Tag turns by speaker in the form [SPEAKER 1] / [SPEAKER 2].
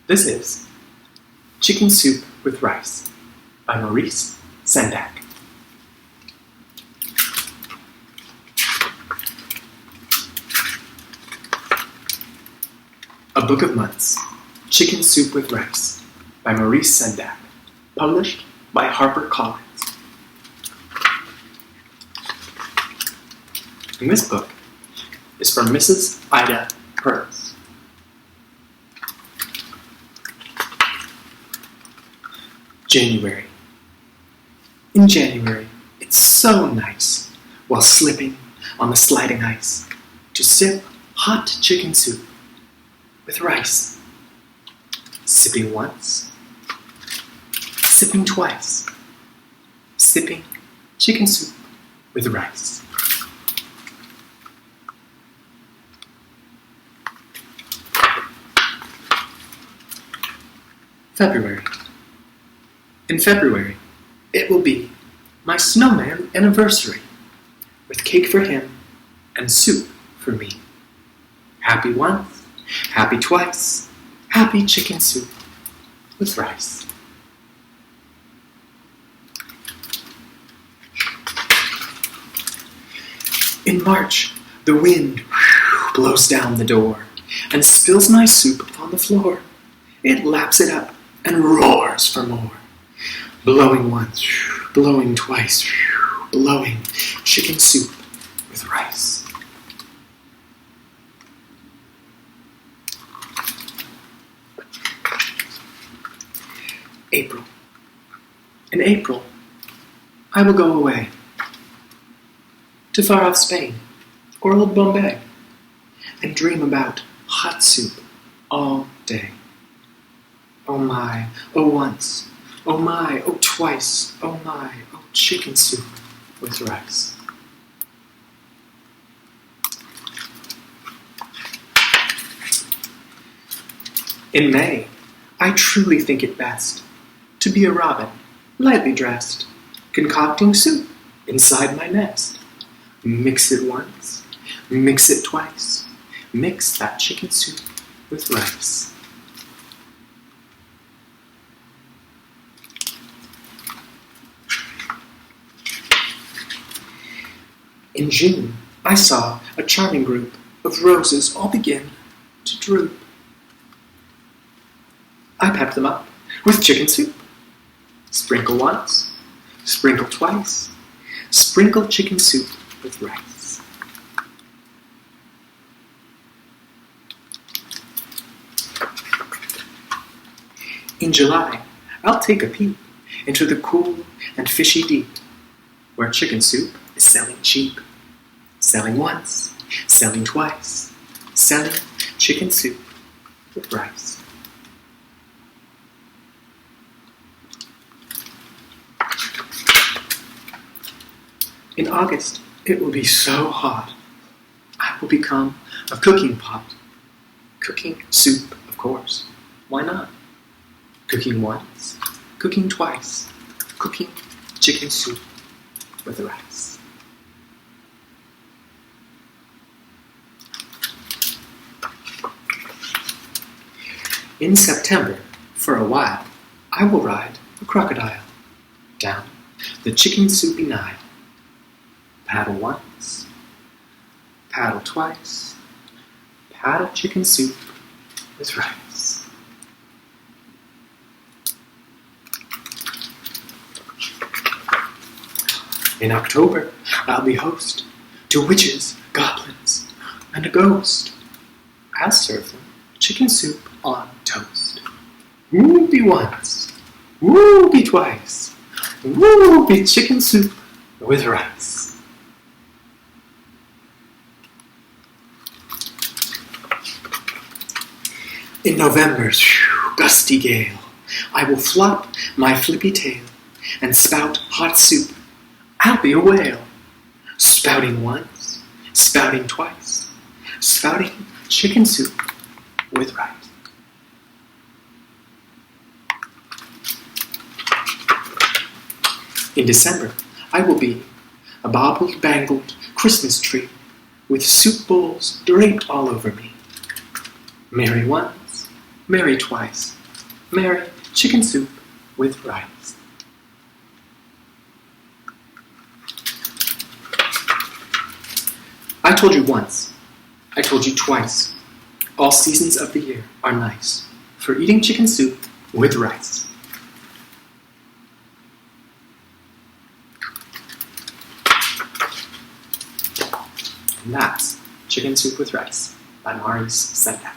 [SPEAKER 1] This is Chicken Soup with Rice by Maurice, Sendak. A Book of Months, Chicken Soup with Rice by Maurice Sendak, published by HarperCollins. And this book is from Mrs. Ida Pearls. January. In January, it's so nice, while slipping on the sliding ice, to sip hot chicken soup with rice. Sipping once, sipping twice, sipping chicken soup with rice. February. In February, it will be my snowman anniversary, with cake for him and soup for me. Happy once, happy twice, happy chicken soup with rice. In March, the wind blows down the door and spills my soup upon the floor. It laps it up and roars for more. Blowing once, blowing twice, blowing chicken soup with rice. April. In April, I will go away to far off Spain or old Bombay and dream about hot soup all day. Oh my, oh once, oh my, oh twice, oh my, oh chicken soup with rice. In May, I truly think it best to be a robin, lightly dressed, concocting soup inside my nest. Mix it once, mix it twice, mix that chicken soup with rice. In June, I saw a charming group of roses all begin to droop. I pepped them up with chicken soup. Sprinkle once, sprinkle twice, sprinkle chicken soup with rice. In July, I'll take a peep into the cool and fishy deep, where chicken soup is selling cheap. Selling once, selling twice, selling chicken soup with rice. In August, it will be so hot, I will become a cooking pot. Cooking soup, of course. Why not? Cooking once, cooking twice, cooking chicken soup with rice. In September, for a while, I will ride a crocodile down the chicken soupy Nile. Paddle once, paddle twice, paddle chicken soup with rice. In October, I'll be host to witches, goblins, and a ghost. I'll serve them chicken soup on toast. Whoopie once, whoopie twice, whoopie chicken soup with rice. In November's gusty gale, I will flop my flippy tail and spout hot soup. I'll be a whale, spouting once, spouting twice, spouting chicken soup with rice. In December, I will be a baubled, bangled Christmas tree with soup bowls draped all over me. Merry once, merry twice, Mary, chicken soup with rice. I told you once, I told you twice, all seasons of the year are nice for eating chicken soup with rice. And that's Chicken Soup with Rice by Maurice Sendak.